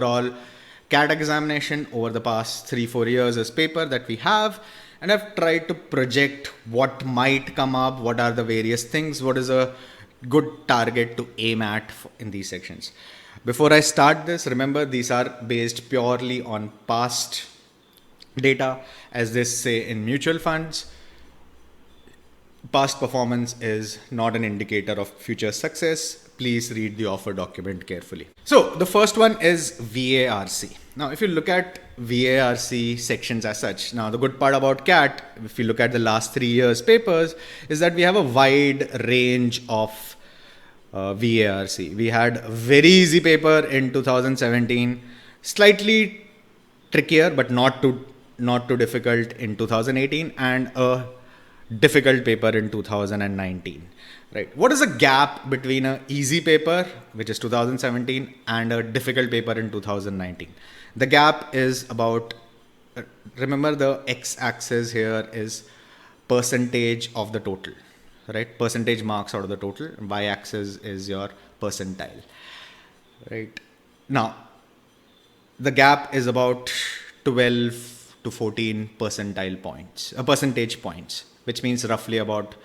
overall CAT examination over the past 3-4 years as paper that we have, and I've tried to project what might come up, what are the various things, what is a good target to aim at in these sections. Before I start this, remember these are based purely on past data, as they say in mutual funds. Past performance is not an indicator of future success. Please read the offer document carefully. So the first one is VARC. Now, if you look at VARC sections as such, now the good part about CAT, if you look at the last 3 years papers, is that we have a wide range of VARC. We had a very easy paper in 2017, slightly trickier but not too difficult in 2018, and a difficult paper in 2019. Right? What is the gap between an easy paper, which is 2017, and a difficult paper in 2019? The gap is about, remember the x-axis here is percentage of the total, right? Percentage marks out of the total. Y-axis is your percentile, right? Now, the gap is about 12 to 14 percentage points, which means roughly about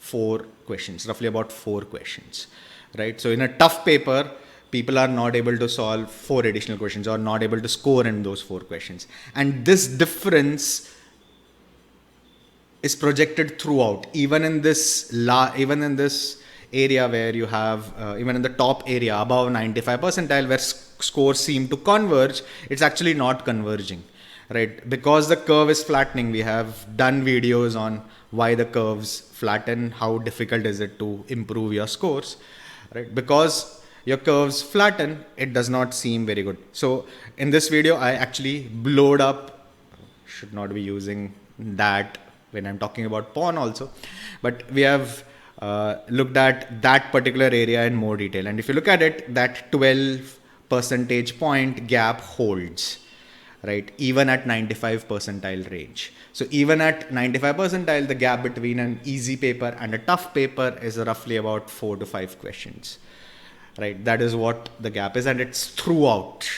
4 questions, right? So in a tough paper, people are not able to solve 4 additional questions or not able to score in those 4 questions. And this difference is projected throughout, even in this area where you have, even in the top area above 95 percentile where scores seem to converge, it's actually not converging. Right, because the curve is flattening. We have done videos on why the curves flatten, how difficult is it to improve your scores, right? Because your curves flatten, it does not seem very good. So in this video, I actually blowed up, should not be using that when I'm talking about pawn also, but we have looked at that particular area in more detail. And if you look at it, that 12 percentage point gap holds. Right, even at 95 percentile range. So even at 95 percentile, the gap between an easy paper and a tough paper is roughly about 4 to 5 questions. Right, that is what the gap is, and it's throughout.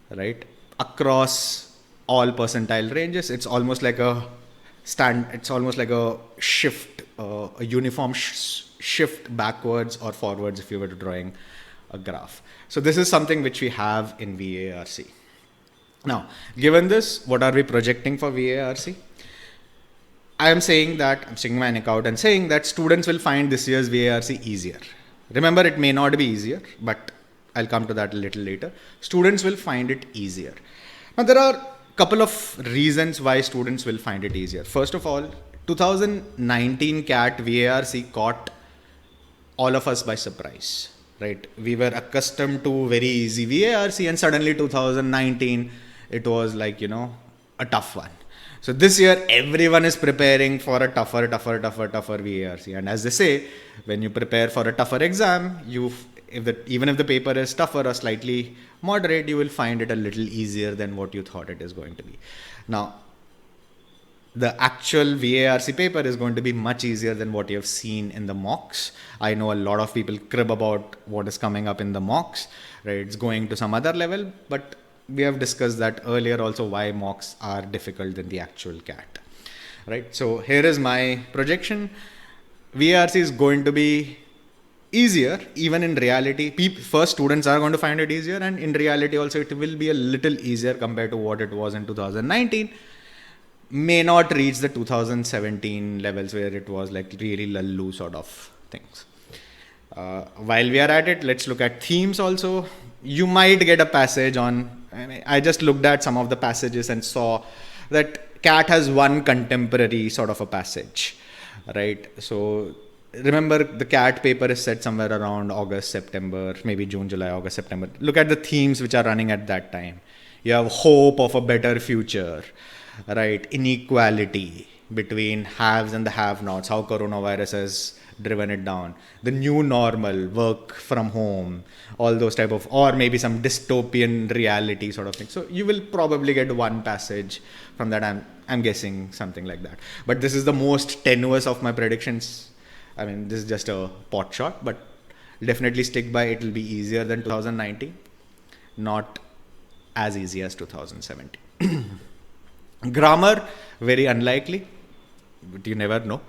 Right, across all percentile ranges, it's almost like a shift, a uniform shift backwards or forwards if you were drawing a graph. So this is something which we have in VARC. Now, given this, what are we projecting for VARC? I'm sticking my neck out and saying that students will find this year's VARC easier. Remember, it may not be easier, but I'll come to that a little later. Students will find it easier. Now, there are a couple of reasons why students will find it easier. First of all, 2019 CAT VARC caught all of us by surprise. Right? We were accustomed to very easy VARC, and suddenly 2019, it was like, a tough one. So this year, everyone is preparing for a tougher VARC. And as they say, when you prepare for a tougher exam, even if the paper is tougher or slightly moderate, you will find it a little easier than what you thought it is going to be. Now, the actual VARC paper is going to be much easier than what you have seen in the mocks. I know a lot of people crib about what is coming up in the mocks, right? It's going to some other level, but we have discussed that earlier also, why mocks are difficult than the actual CAT, right? So here is my projection. VARC is going to be easier, even in reality. First, students are going to find it easier, and in reality also it will be a little easier compared to what it was in 2019. May not reach the 2017 levels where it was like really laloo sort of things. While we are at it, let's look at themes also. You might get a passage on, I just looked at some of the passages and saw that CAT has one contemporary sort of a passage, right? So remember, the CAT paper is set somewhere around August, September, maybe June, July, August, September. Look at the themes which are running at that time. You have hope of a better future, right? Inequality between haves and the have-nots, how coronavirus has driven it down, the new normal, work from home, all those type of, or maybe some dystopian reality sort of thing. So you will probably get one passage from that. I'm guessing something like that. But this is the most tenuous of my predictions. I mean, this is just a pot shot, but definitely stick by it. Will be easier than 2019. Not as easy as 2017. Grammar, very unlikely, but you never know,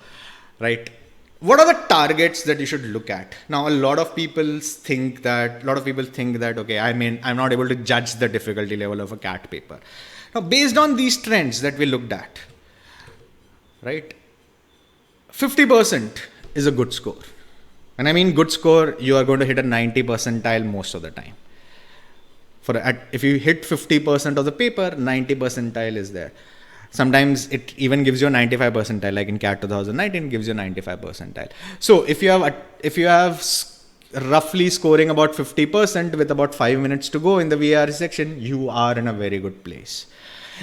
right? What are the targets that you should look at? Now, a lot of people think that, okay, I'm not able to judge the difficulty level of a CAT paper. Now, based on these trends that we looked at, right, 50% is a good score. And I mean good score, you are going to hit a 90 percentile most of the time. If you hit 50% of the paper, 90 percentile is there. Sometimes it even gives you a 95 percentile, like in CAT 2019, it gives you a 95 percentile. So if you have roughly scoring about 50% with about 5 minutes to go in the VAR section, you are in a very good place.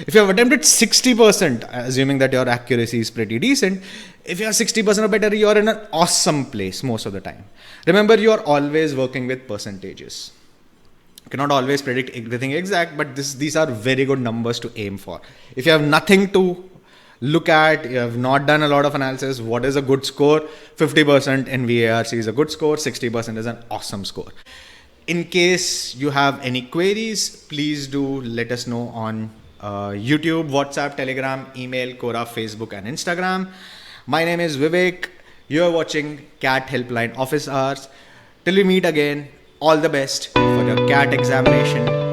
If you have attempted 60%, assuming that your accuracy is pretty decent, if you are 60% or better, you are in an awesome place most of the time. Remember, you are always working with percentages. You cannot always predict everything exact, but these are very good numbers to aim for. If you have nothing to look at, you have not done a lot of analysis, what is a good score? 50% in VARC is a good score, 60% is an awesome score. In case you have any queries, please do let us know on YouTube, WhatsApp, Telegram, email, Quora, Facebook, and Instagram. My name is Vivek. You are watching CAT Helpline Office Hours. Till we meet again, all the best for your CAT examination.